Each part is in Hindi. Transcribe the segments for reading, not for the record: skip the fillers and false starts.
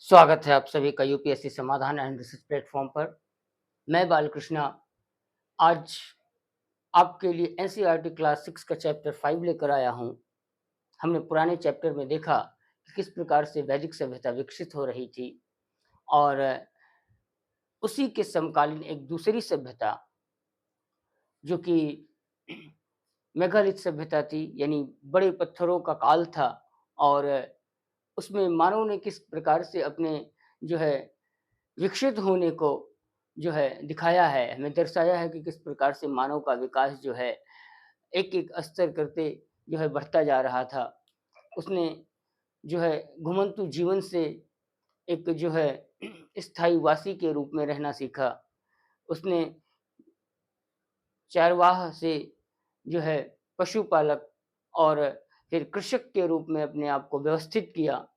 स्वागत है आप सभी का यूपीएससी समाधान एंड रिसर्च प्लेटफॉर्म पर। मैं बालकृष्णा आज आपके लिए एनसीईआरटी क्लास 6 का चैप्टर 5 लेकर आया हूँ। हमने पुराने चैप्टर में देखा कि किस प्रकार से वैदिक सभ्यता विकसित हो रही थी और उसी के समकालीन एक दूसरी सभ्यता जो कि मेगालिथ सभ्यता थी, यानी बड़े पत्थरों का काल था और उसमें मानव ने किस प्रकार से अपने जो है विकसित होने को जो है दिखाया है, हमें दर्शाया है कि किस प्रकार से मानव का विकास जो है एक-एक स्तर करते जो है बढ़ता जा रहा था। उसने जो है घुमंतु जीवन से एक जो है स्थायी वासी के रूप में रहना सीखा। उसने चारवाह से जो है पशुपालक और फिर कृषक के रूप में अपने आप को व्यवस्थित किया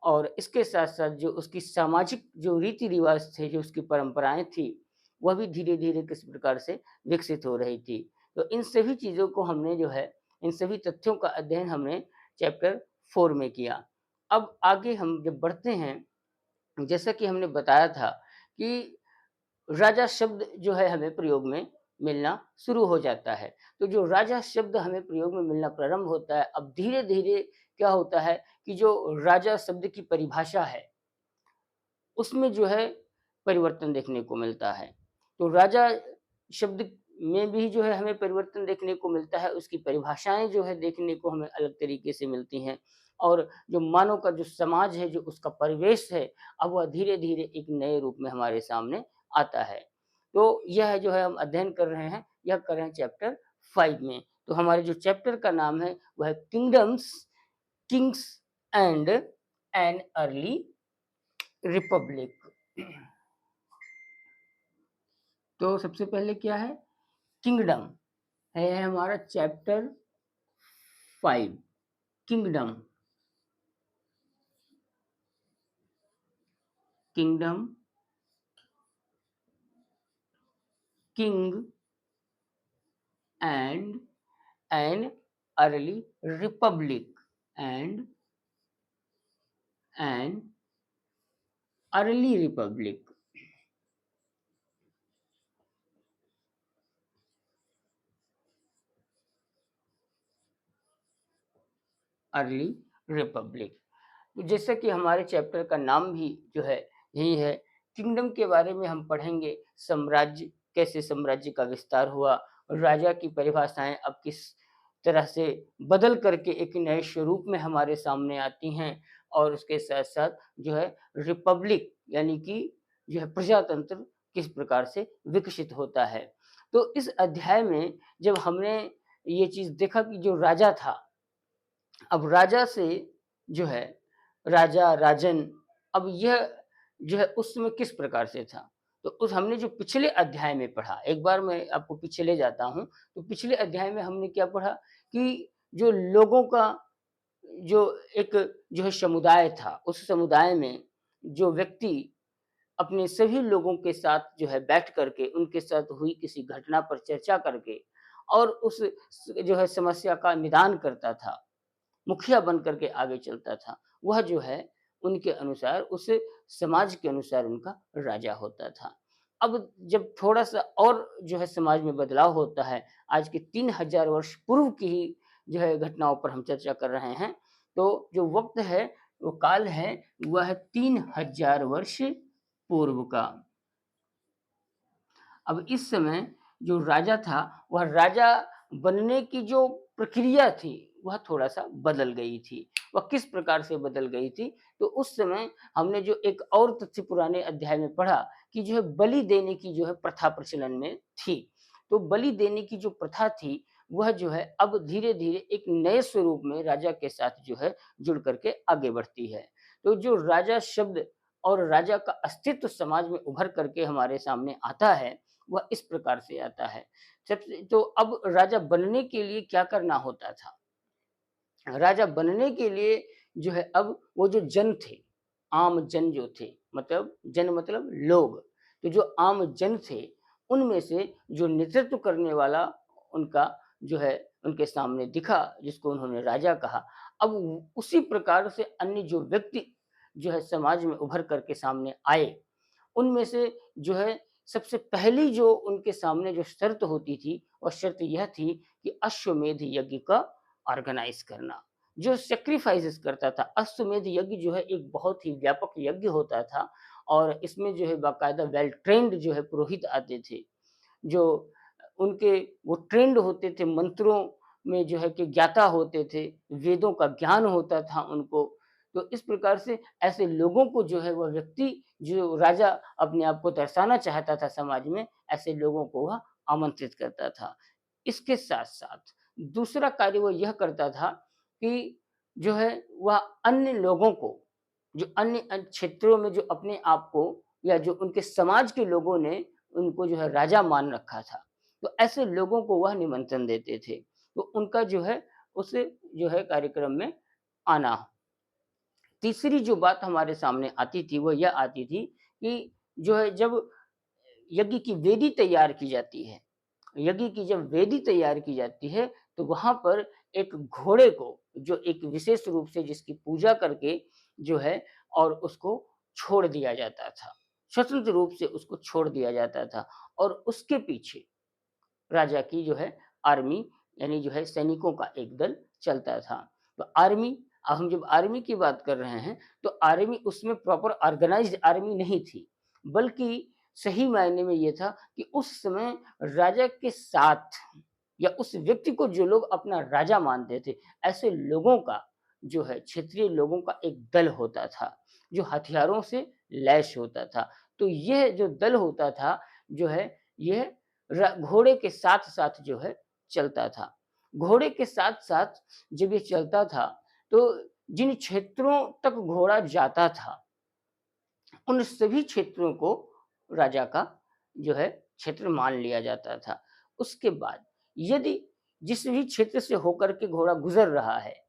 और इसके साथ-साथ जो उसकी सामाजिक जो रीति-रिवाज थे, जो उसकी परंपराएँ थी, वह भी धीरे-धीरे किस प्रकार से विकसित हो रही थी। तो इन सभी चीज़ों को हमने जो है, इन सभी तथ्यों का अध्ययन हमने चैप्टर 4 में किया। अब आगे हम जब बढ़ते हैं, जैसा कि हमने बताया था कि राजा शब्द जो है हमें प्रयोग में मिलना शुरू हो जाता है। तो जो राजा शब्द हमें प्रयोग में मिलना प्रारंभ होता है, अब धीरे-धीरे क्या होता है कि जो राजा शब्द की परिभाषा है, उसमें जो है परिवर्तन देखने को मिलता है। तो राजा शब्द में भी जो है हमें परिवर्तन देखने को मिलता है, उसकी परिभाषाएँ जो है देखने को हमें अलग तरीके से मिलती हैं और जो मानव का जो समाज है, जो उसका परिवेश है, अब वह धीरे-धीरे एक नए रूप में हमारे सामने आता है। तो यह जो है हम अध्ययन कर रहे हैं, यह कर रहे हैं चैप्टर 5 में। तो हमारे जो चैप्टर का नाम है, वह है kingdoms, Kings and an early Republic. तो सबसे पहले क्या है? किंगडम है हमारा chapter 5। Kingdom, kingdom, king and an early Republic and an early Republic. Early Republic. तो जैसा कि हमारे चैप्टर का नाम भी जो है यही है, किंगडम के बारे में हम पढ़ेंगे, साम्राज्य, कैसे साम्राज्य का विस्तार हुआ, राजा की परिभाषाएँ अब किस तरह से बदल करके एक नए स्वरूप में हमारे सामने आती हैं और उसके साथ-साथ जो है रिपब्लिक यानी कि जो है प्रजातंत्र किस प्रकार से विकसित होता है। तो इस अध्याय में जब हमने ये चीज़ देखा कि जो राजा था, अब राजा से जो है राजा, राजन, अब यह जो है उस समय किस प्रकार से था? तो उस हमने जो पिछले अध्याय में पढ़ा, एक बार मैं आपको पीछे ले जाता हूँ, तो पिछले अध्याय में हमने क्या पढ़ा कि जो लोगों का जो एक जो है समुदाय था, उस समुदाय में जो व्यक्ति अपने सभी लोगों के साथ जो है बैठ कर के, उनके साथ हुई किसी घटना पर चर्चा करके और उस जो है समस्या का निदान करता था। मुखिया बन कर के आगे चलता था। वह जो है उनके अनुसार उस समाज के अनुसार उनका राजा होता था। अब जब थोड़ा-सा और जो है समाज में बदलाव होता है, आज के 3000 वर्ष पूर्व की ही जो है घटनाओं पर हम चर्चा कर रहे हैं। तो जो वक़्त है, वो काल है, वह है 3000 वर्ष पूर्व का। अब इस समय जो राजा था, वह राजा बनने की जो प्रक्रिया थी, वह थोड़ा-सा बदल गई थी। वह किस प्रकार से बदल गई थी? तो उस समय हमने जो एक और तथ्य पुराने अध्याय में पढ़ा कि जो है बलि देने की जो है प्रथा प्रचलन में थी। तो बलि देने की जो प्रथा थी, वह जो है अब धीरे-धीरे एक नए स्वरूप में राजा के साथ जो है जुड़ कर के आगे बढ़ती है। तो जो राजा शब्द और राजा का अस्तित्व समाज में उभर कर के हमारे सामने आता है, वह इस प्रकार से आता है। सबसे तो अब राजा बनने के लिए क्या करना होता था? राजा बनने के लिए जो है अब वो जो जन थे, आम जन जो थे, मतलब जन मतलब लोग, तो जो आम जन थे, उनमें से जो नेतृत्व करने वाला उनका जो है उनके सामने दिखा, जिसको उन्होंने राजा कहा। अब उसी प्रकार से अन्य जो व्यक्ति जो है समाज में उभर कर के सामने आए, उनमें से जो है सबसे पहली जो उनके सामने जो शर्त होती थी, और शर्त यह थी कि अश्वमेध यज्ञ का ऑर्गेनाइज़ करना, जो सैक्रिफाइसेस करता था। अश्वमेध यज्ञ जो है एक बहुत ही व्यापक यज्ञ होता था, और इसमें जो है बाकायदा वेल ट्रेन्ड जो है पुरोहित आते थे, जो उनके वो ट्रेंड होते थे, मंत्रों में जो है कि ज्ञाता होते थे, वेदों का ज्ञान होता था उनको। तो इस प्रकार से ऐसे लोगों को जो है वह व्यक्ति, जो राजा अपने आप को दर्शाना चाहता था समाज में, ऐसे लोगों को वह आमंत्रित करता था। इसके साथ-साथ दूसरा कार्य वो यह करता था कि जो है वह अन्य लोगों को, जो अन्य क्षेत्रों में जो अपने आप को या जो उनके समाज के लोगों ने उनको जो है राजा मान रखा था, तो ऐसे लोगों को वह निमंत्रण देते थे। तो उनका जो है उस जो है कार्यक्रम में आना। तीसरी जो बात हमारे सामने आती थी वो यह आती थी कि जो है जब यज्ञ की वेदी तैयार की जाती है, यज्ञ की जब वेदी तैयार की जाती है, तो वहाँ पर एक घोड़े को, जो एक विशेष रूप से जिसकी पूजा करके जो है और उसको छोड़ दिया जाता था। स्वतंत्र रूप से उसको छोड़ दिया जाता था, और उसके पीछे राजा की जो है आर्मी, यानी जो है सैनिकों का एक दल चलता था। तो आर्मी, अब हम जब आर्मी की बात कर रहे हैं, तो आर्मी उसमें प्रॉपर ऑर्गेनाइज्ड आर्मी नहीं थी, बल्कि सही मायने में ये था कि उस समय राजा के साथ या उस व्यक्ति को जो लोग अपना राजा मानते थे, ऐसे लोगों का जो है क्षेत्रीय लोगों का एक दल होता था, जो हथियारों से लैस होता था। तो यह जो दल होता था, जो है यह घोड़े के साथ-साथ जो है चलता था। घोड़े के साथ-साथ जब ये चलता था, तो जिन क्षेत्रों तक घोड़ा जाता था, उन सभी क्षेत्रों को राजा का जो है क्षेत्र मान लिया जाता था। उसके बाद यदि जिस भी क्षेत्र से होकर के घोड़ा गुज़र रहा है,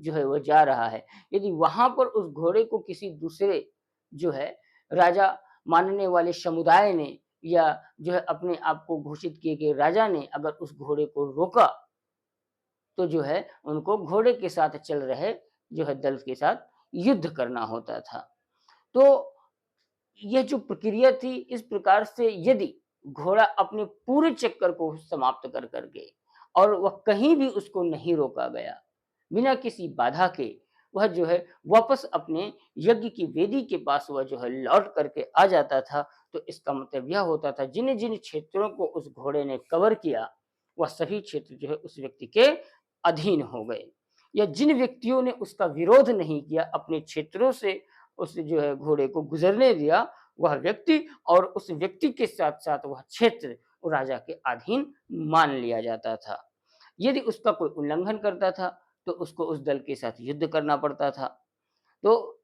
जो है वो जा रहा है, यदि वहाँ पर उस घोड़े को किसी दूसरे जो है राजा मानने वाले समुदाय ने, या जो है अपने आप को घोषित किए गए राजा ने अगर उस घोड़े को रोका, तो जो है उनको घोड़े के साथ चल रहे जो है दल के साथ युद्ध करना होता था। तो ये जो प्रक्रिया थी, इस प्रकार से यदि घोड़ा अपने पूरे चक्कर को समाप्त कर के और वह कहीं भी उसको नहीं रोका गया, बिना किसी बाधा के, वह जो है वापस अपने यज्ञ की वेदी के पास वह जो है लौट करके आ जाता था। तो इसका मतलब यह होता था, जिन-जिन क्षेत्रों को उस घोड़े ने कवर किया, वह सभी क्षेत्र जो है उस व्यक्ति के अधीन हो गए। या जिन व्यक्तियों ने उसका विरोध नहीं किया, अपने क्षेत्रों से उस जो है घोड़े को गुजरने दिया, वह व्यक्ति और उस व्यक्ति के साथ-साथ वह क्षेत्र वो राजा के अधीन मान लिया जाता था। यदि उसका कोई उल्लंघन करता था, तो उसको उस दल के साथ युद्ध करना पड़ता था। तो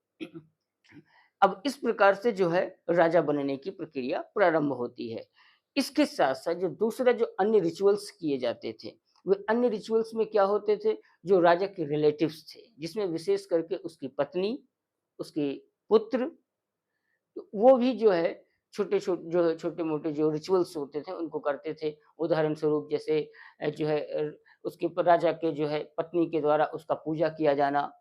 अब इस प्रकार से जो है राजा बनने की प्रक्रिया प्रारंभ होती है। इसके साथ-साथ जो दूसरा जो अन्य रिचुअल्स किए जाते थे, वे अन्य रिचुअल्स में क्या होते थे, जो राजा के रिलेटिव्स थे, जिसमें विशेष करके उसकी पत्नी, उसके पुत्र, तो वो भी जो है जो है छोटे-मोटे जो रिचुअल्स होते थे उनको करते थे। उदाहरण स्वरूप जैसे जो है उसके ऊपर राजा के जो है पत्नी के द्वारा उसका पूजा किया जाना,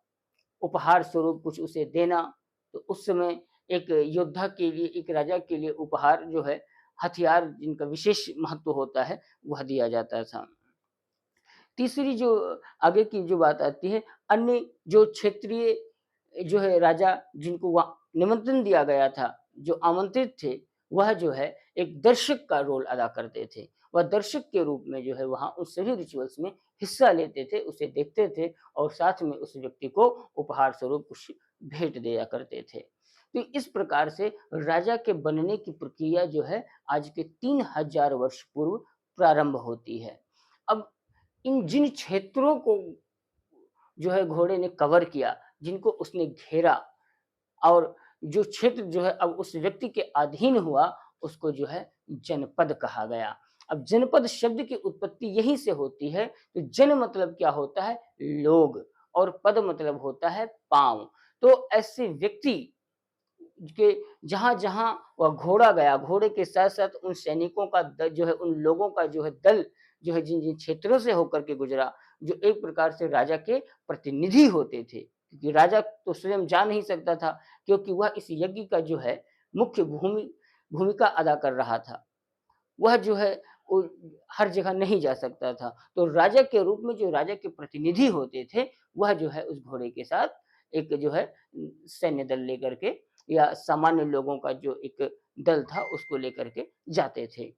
उपहार स्वरूप कुछ उसे देना। तो उस समय एक योद्धा के लिए, एक राजा के लिए उपहार जो है, हथियार जिनका विशेष महत्व होता है, वह दिया जाता था। तीसरी जो आगे की जो बात आती है, अन्य जो क्षेत्रीय जो है राजा जिनको वहाँ निमंत्रण दिया गया था, जो आमंत्रित थे, वह जो है एक दर्शक का रोल अदा करते थे। वह दर्शक के रूप में जो है वहाँ उन सभी रिचुअल्स में हिस्सा लेते थे, उसे देखते थे और साथ में उस व्यक्ति को उपहार स्वरूप कुछ भेंट दिया करते थे। तो इस प्रकार से राजा के बनने की प्रक्रिया जो है आज के 3000 वर्ष पूर्व प्रारंभ होती है। अब इन जिन क्षेत्रों को जो है घोड़े ने कवर किया, जिनको उसने घेरा, और जो क्षेत्र जो है अब उस व्यक्ति के अधीन हुआ, उसको जो है जनपद कहा गया। अब जनपद शब्द की उत्पत्ति यहीं से होती है। तो जन मतलब क्या होता है? लोग, और पद मतलब होता है पाँव। तो ऐसे व्यक्ति के जहाँ-जहाँ वह घोड़ा गया, घोड़े के साथ-साथ उन सैनिकों का जो है, उन लोगों का जो है दल, जो है जिन-जिन क्षेत्रों से होकर के गुज़रा, जो एक प्रकार से राजा के प्रतिनिधि होते थे। क्योंकि राजा तो स्वयं जा नहीं सकता था, क्योंकि वह इस यज्ञ का जो है मुख्य भूमिका अदा कर रहा था। वह जो है वो हर जगह नहीं जा सकता था। तो राजा के रूप में जो राजा के प्रतिनिधि होते थे, वह जो है उस घोड़े के साथ एक जो है सैन्य दल लेकर के या सामान्य लोगों का जो एक दल था उसको लेकर के जाते थे।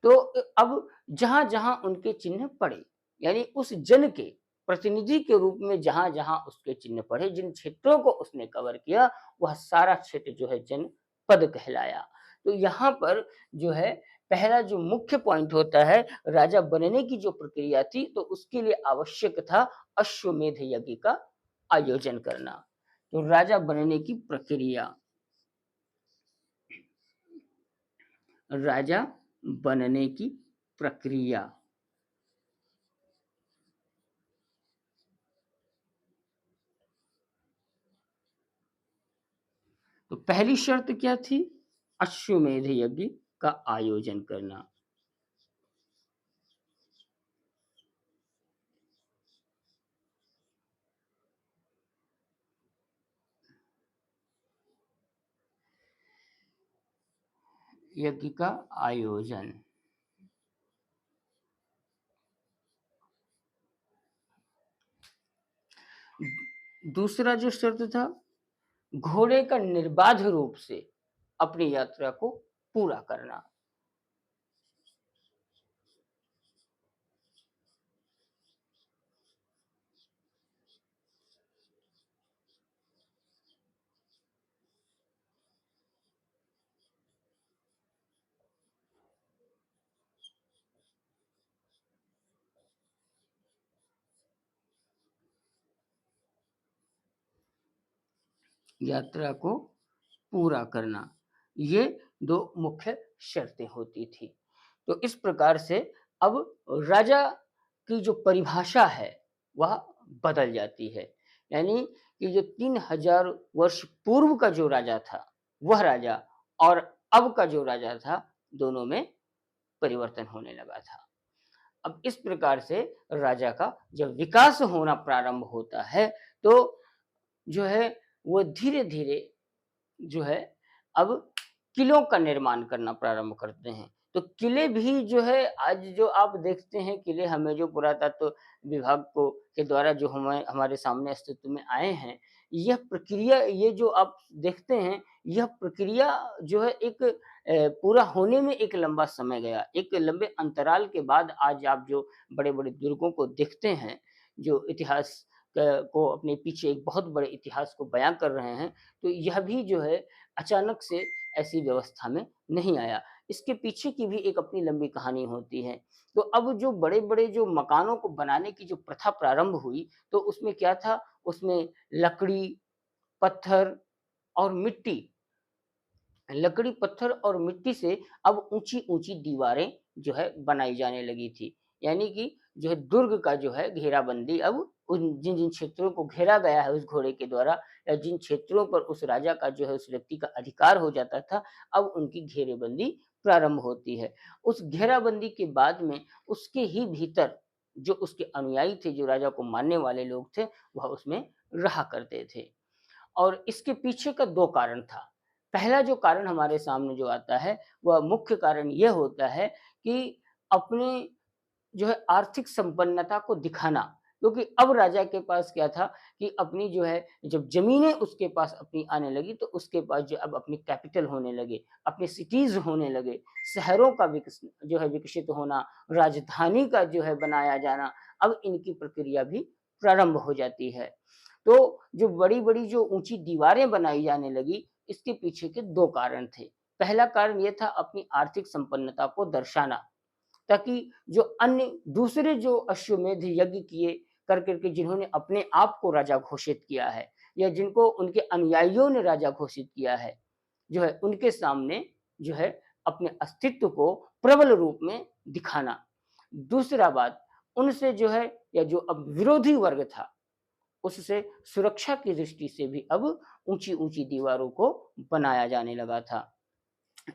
तो अब जहाँ-जहाँ उनके चिन्ह पड़े, यानी उस जन के प्रतिनिधि के रूप में जहाँ-जहाँ उसके चिन्ह पड़े, जिन क्षेत्रों को उसने कवर किया, वह सारा क्षेत्र जो है जनपद कहलाया। तो यहाँ पर जो है पहला जो मुख्य पॉइंट होता है, राजा बनने की जो प्रक्रिया थी, तो उसके लिए आवश्यक था अश्वमेध यज्ञ का आयोजन करना। तो राजा बनने की प्रक्रिया, राजा बनने की प्रक्रिया। तो पहली शर्त क्या थी? अश्वमेध यज्ञ का आयोजन करना। यज्ञ का आयोजन। दूसरा जो शर्त था, घोड़े का निर्बाध रूप से अपनी यात्रा को पूरा करना। यात्रा को पूरा करना। ये 2 मुख्य शर्तें होती थी। तो इस प्रकार से अब राजा की जो परिभाषा है, वह बदल जाती है। यानी कि जो 3000 वर्ष पूर्व का जो राजा था, वह राजा और अब का जो राजा था, दोनों में परिवर्तन होने लगा था। अब इस प्रकार से राजा का जब विकास होना प्रारंभ होता है, तो जो है वो धीरे-धीरे जो है अब किलों का निर्माण करना प्रारंभ करते हैं। तो किले भी जो है आज जो आप देखते हैं किले हमें जो पुरातत्व विभाग को के द्वारा जो हमें हमारे सामने अस्तित्व में आए हैं, यह प्रक्रिया ये जो आप देखते हैं, यह प्रक्रिया जो है एक पूरा होने में एक लंबा समय गया। एक लंबे अंतराल के बाद आज आप जो बड़े-बड़े दुर्गों को देखते हैं, जो इतिहास को अपने पीछे एक बहुत बड़े इतिहास को बयाँ कर रहे हैं, तो यह भी जो है अचानक से ऐसी व्यवस्था में नहीं आया। इसके पीछे की भी एक अपनी लंबी कहानी होती है। तो अब जो बड़े-बड़े जो मकानों को बनाने की जो प्रथा प्रारंभ हुई, तो उसमें क्या था? उसमें लकड़ी, पत्थर और मिट्टी, लकड़ी, पत्थर और मिट्टी से अब ऊँची-ऊँची दीवारें जो है बनाई जाने लगी थी। यानी कि जो है दुर्ग का जो है घेराबंदी अब उन जिन-जिन क्षेत्रों को घेरा गया है उस घोड़े के द्वारा या जिन क्षेत्रों पर उस राजा का जो है उस व्यक्ति का अधिकार हो जाता था, अब उनकी घेरेबंदी प्रारंभ होती है। उस घेराबंदी के बाद में उसके ही भीतर जो उसके अनुयायी थे, जो राजा को मानने वाले लोग थे, वह उसमें रहा करते थे। और इसके पीछे का 2 कारण था। पहला जो कारण हमारे सामने जो आता है, वह मुख्य कारण ये होता है कि अपने जो है आर्थिक संपन्नता को दिखाना। क्योंकि अब राजा के पास क्या था कि अपनी जो है जब ज़मीनें उसके पास अपनी आने लगी, तो उसके पास जो अब अपनी कैपिटल होने लगे, अपने सिटीज़ होने लगे, शहरों का जो है विकसित होना, राजधानी का जो है बनाया जाना, अब इनकी प्रक्रिया भी प्रारंभ हो जाती है। तो जो बड़ी-बड़ी जो ऊँची दीवारें बनाई जाने लगी, इसके पीछे के 2 कारण थे। पहला कारण ये था अपनी आर्थिक संपन्नता को दर्शाना, ताकि जो अन्य दूसरे जो अश्वमेध यज्ञ किए कर के जिन्होंने अपने आप को राजा घोषित किया है या जिनको उनके अनुयायियों ने राजा घोषित किया है, जो है उनके सामने जो है अपने अस्तित्व को प्रबल रूप में दिखाना। दूसरा बात, उनसे जो है या जो अब विरोधी वर्ग था, उससे सुरक्षा की दृष्टि से भी अब ऊँची-ऊँची दीवारों को बनाया जाने लगा था।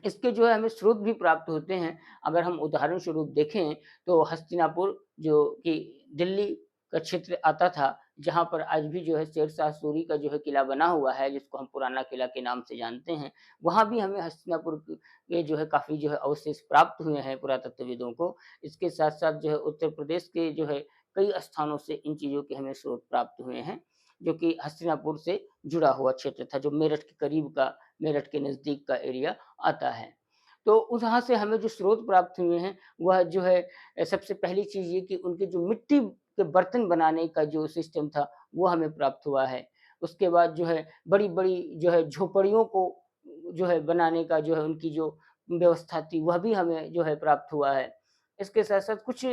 इसके जो है हमें स्रोत भी प्राप्त होते हैं। अगर हम उदाहरण स्वरूप देखें तो हस्तिनापुर जो कि दिल्ली का क्षेत्र आता था जहाँ पर आज भी जो है शेरशाह सूरी का जो है किला बना हुआ है, जिसको हम पुराना किला के नाम से जानते हैं, वहाँ भी हमें हस्तिनापुर के जो है काफ़ी जो है अवशेष प्राप्त हुए हैं पुरातत्वविदों को। इसके साथ-साथ जो है उत्तर प्रदेश के जो है कई स्थानों से इन चीज़ों के हमें स्रोत प्राप्त हुए हैं, जो कि हस्तिनापुर से जुड़ा हुआ क्षेत्र था, जो मेरठ के करीब का, मेरठ के नज़दीक का एरिया आता है। तो वहाँ से हमें जो स्रोत प्राप्त हुए हैं, वह जो है सबसे पहली चीज़ ये कि उनके जो मिट्टी के बर्तन बनाने का जो सिस्टम था, वो हमें प्राप्त हुआ है। उसके बाद जो है बड़ी-बड़ी जो है झोपड़ियों को जो है बनाने का जो है उनकी जो व्यवस्था थी, वह भी हमें जो है प्राप्त हुआ है। इसके साथ-साथ कुछ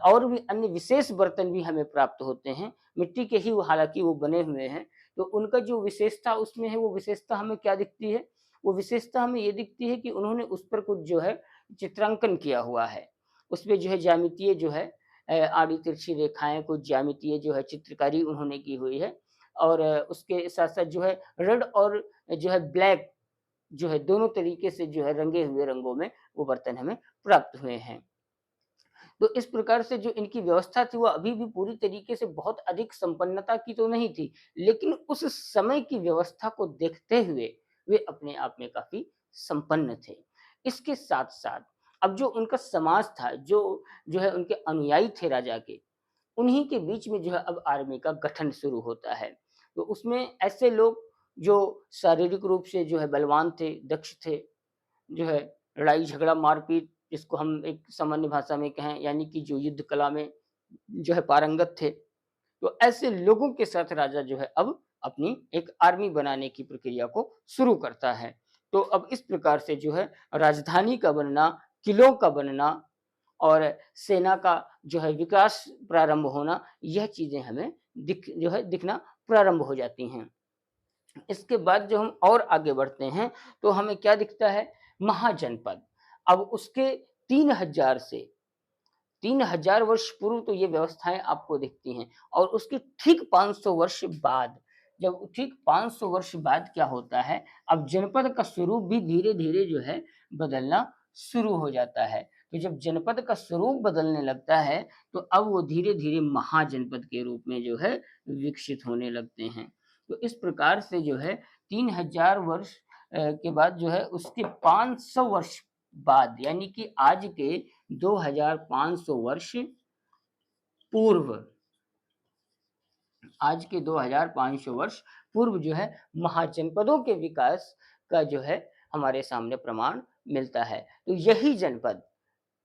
और भी अन्य विशेष बर्तन भी हमें प्राप्त होते हैं, मिट्टी के ही वो हालाँकि वो बने हुए हैं, तो उनका जो विशेषता उसमें है, वो विशेषता हमें क्या दिखती है? वो विशेषता हमें ये दिखती है कि उन्होंने उस पर कुछ जो है चित्रांकन किया हुआ है। उसपे जो है ज्यामितीय जो है आड़ी-तिरछी रेखाएँ, कुछ ज्यामितीय जो है चित्रकारी उन्होंने की हुई है और उसके साथ-साथ जो है रेड और जो है ब्लैक जो है दोनों तरीके से जो है रंगे हुए रंगों में वो बर्तन हमें प्राप्त हुए हैं। तो इस प्रकार से जो इनकी व्यवस्था थी वो अभी भी पूरी तरीके से बहुत अधिक संपन्नता की तो नहीं थी, लेकिन उस समय की व्यवस्था को देखते हुए वे अपने आप में काफ़ी संपन्न थे। इसके साथ-साथ अब जो उनका समाज था, जो है उनके अनुयायी थे राजा के, उन्हीं के बीच में जो है अब आर्मी का गठन शुरू होता है। तो उसमें ऐसे लोग जो शारीरिक रूप से जो है बलवान थे, दक्ष थे, जो है लड़ाई झगड़ा मारपीट जिसको हम एक सामान्य भाषा में कहें यानी कि जो युद्ध कला में जो है पारंगत थे, तो ऐसे लोगों के साथ राजा जो है अब अपनी एक आर्मी बनाने की प्रक्रिया को शुरू करता है। तो अब इस प्रकार से जो है राजधानी का बनना, किलों का बनना और सेना का जो है विकास प्रारंभ होना, यह चीज़ें हमें दिखना प्रारंभ हो जाती हैं। इसके बाद जो हम और आगे बढ़ते हैं, तो हमें क्या दिखता है? महाजनपद। अब उसके 3000 से 3000 वर्ष पूर्व तो ये व्यवस्थाएँ आपको दिखती हैं और उसके ठीक 500 वर्ष बाद, जब ठीक 500 वर्ष बाद क्या होता है, अब जनपद का स्वरूप भी धीरे-धीरे जो है बदलना शुरू हो जाता है। तो जब जनपद का स्वरूप बदलने लगता है, तो अब वो धीरे-धीरे महाजनपद के रूप में जो है विकसित होने लगते हैं। तो इस प्रकार से जो है 3000 वर्ष के बाद जो है उसके 500 वर्ष बाद यानी कि आज के 2500 वर्ष पूर्व, आज के 2500 वर्ष पूर्व जो है महाजनपदों के विकास का जो है हमारे सामने प्रमाण मिलता है। तो यही जनपद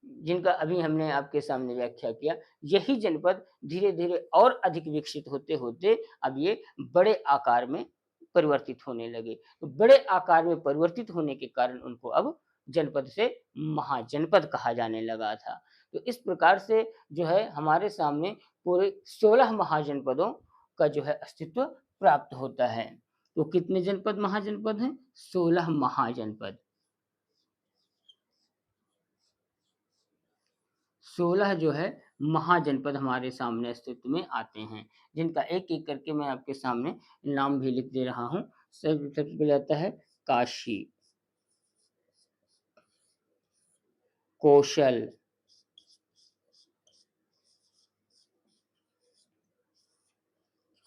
जिनका अभी हमने आपके सामने व्याख्या किया, यही जनपद धीरे-धीरे और अधिक विकसित होते-होते अब ये बड़े आकार में परिवर्तित होने लगे। तो बड़े आकार में परिवर्तित होने के कारण उनको अब जनपद से महाजनपद कहा जाने लगा था। तो इस प्रकार से जो है हमारे सामने पूरे 16 महाजनपदों का जो है अस्तित्व प्राप्त होता है। तो कितने जनपद महाजनपद हैं? 16 महाजनपद। 16 जो है महाजनपद हमारे सामने अस्तित्व में आते हैं, जिनका एक-एक करके मैं आपके सामने नाम भी लिख दे रहा हूँ। सबसे पहले आता है काशी, कौशल,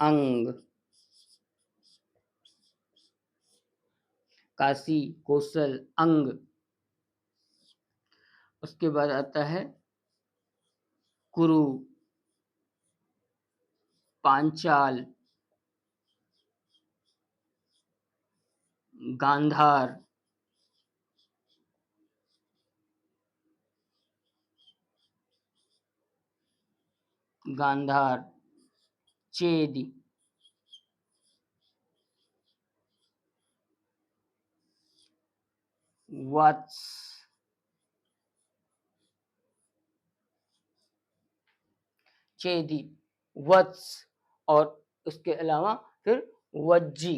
अंग, काशी, कौशल, अंग। उसके बाद आता है कुरु, पांचाल, गांधार, गांधार, चेद, वत्स, चेदी, वत्स और उसके अलावा फिर वज्जी,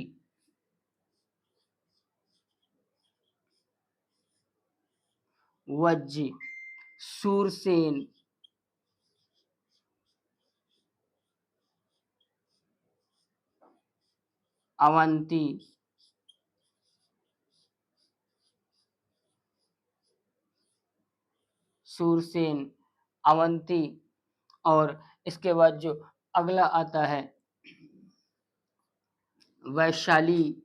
वज्जी, शूरसेन, अवंती, शूरसेन, अवंती और इसके बाद जो अगला आता है वैशाली,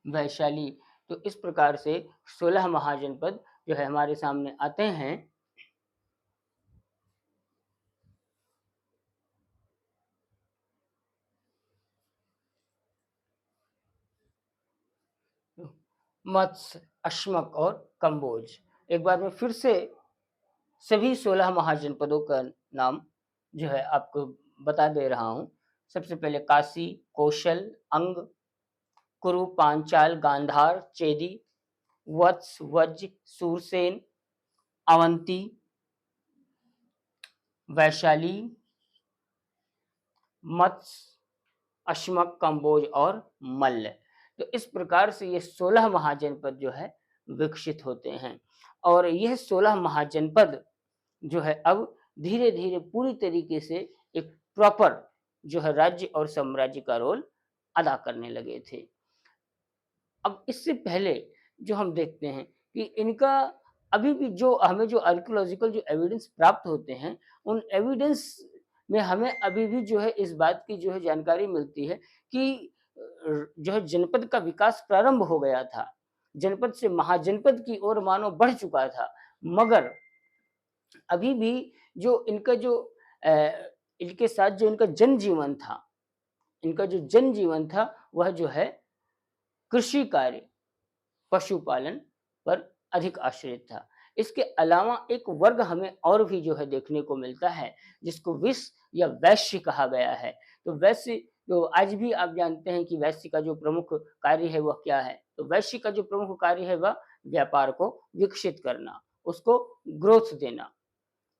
वैशाली। तो इस प्रकार से 16 महाजनपद जो है हमारे सामने आते हैं। मत्स्य, अश्मक और कम्बोज। एक बार मैं फिर से सभी 16 महाजनपदों का नाम जो है आपको बता दे रहा हूँ। सबसे पहले काशी, कौशल, अंग, कुरु, पांचाल, गांधार, चेदी, वत्स, वज्र, सूरसेन, अवंती, वैशाली, मत्स्य, अश्मक, कम्बोज और मल्ल। तो इस प्रकार से ये 16 महाजनपद जो है विकसित होते हैं और यह 16 महाजनपद जो है अब धीरे-धीरे पूरी तरीके से एक प्रॉपर जो है राज्य और साम्राज्य का रोल अदा करने लगे थे। अब इससे पहले जो हम देखते हैं कि इनका अभी भी जो हमें जो आर्कियोलॉजिकल जो एविडेंस प्राप्त होते हैं, उन एविडेंस में हमें अभी भी जो है इस बात की जो है जानकारी मिलती है कि जो है जनपद का विकास प्रारंभ हो गया था। जनपद से महाजनपद की ओर मानो बढ़ चुका था। मगर अभी भी जो इनका जो अ, इनके साथ जो इनका जनजीवन था, इनका जो जनजीवन था वह जो है कृषि कार्य, पशुपालन पर अधिक आश्रित था। इसके अलावा एक वर्ग हमें और भी जो है देखने को मिलता है, जिसको विश्व या वैश्य कहा गया है। तो वैश्य तो आज भी आप जानते हैं कि वैश्य का जो प्रमुख कार्य है वह क्या है? तो वैश्य का जो प्रमुख कार्य है वह व्यापार को विकसित करना, उसको ग्रोथ देना।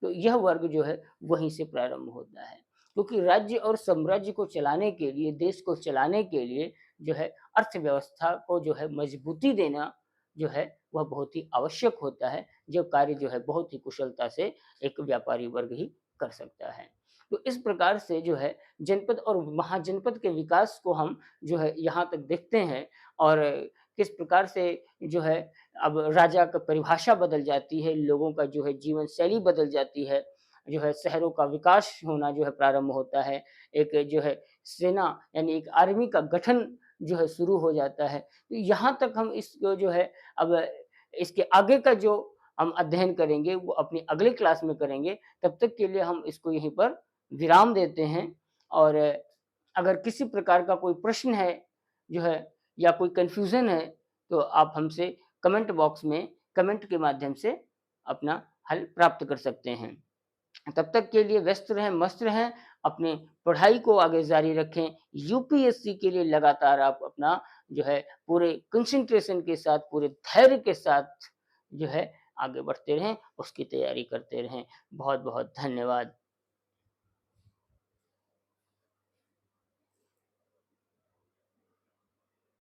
तो यह वर्ग जो है वहीं से प्रारंभ होता है। क्योंकि राज्य और साम्राज्य को चलाने के लिए, देश को चलाने के लिए जो है अर्थव्यवस्था को जो है मजबूती देना जो है वह बहुत ही आवश्यक होता है, जो कार्य जो है बहुत ही कुशलता से एक व्यापारी वर्ग ही कर सकता है। तो इस प्रकार से जो है जनपद और महाजनपद के विकास को हम जो है यहाँ तक देखते हैं और किस प्रकार से जो है अब राजा का परिभाषा बदल जाती है, लोगों का जो है जीवन शैली बदल जाती है, जो है शहरों का विकास होना जो है प्रारंभ होता है, एक जो है सेना यानी एक आर्मी का गठन जो है शुरू हो जाता है। तो यहाँ तक हम इसको जो है अब इसके आगे का जो हम अध्ययन करेंगे वो अपनी अगली क्लास में करेंगे, तब तक के लिए हम इसको यहीं पर विराम देते हैं और अगर किसी प्रकार का कोई प्रश्न है जो है या कोई कन्फ्यूज़न है, तो आप हमसे कमेंट बॉक्स में कमेंट के माध्यम से अपना हल प्राप्त कर सकते हैं। तब तक के लिए व्यस्त रहें, मस्त रहें, अपने पढ़ाई को आगे जारी रखें। यूपीएससी के लिए लगातार आप अपना जो है पूरे कंसंट्रेशन के साथ, पूरे धैर्य के साथ जो है आगे बढ़ते रहें, उसकी तैयारी करते रहें। बहुत-बहुत धन्यवाद।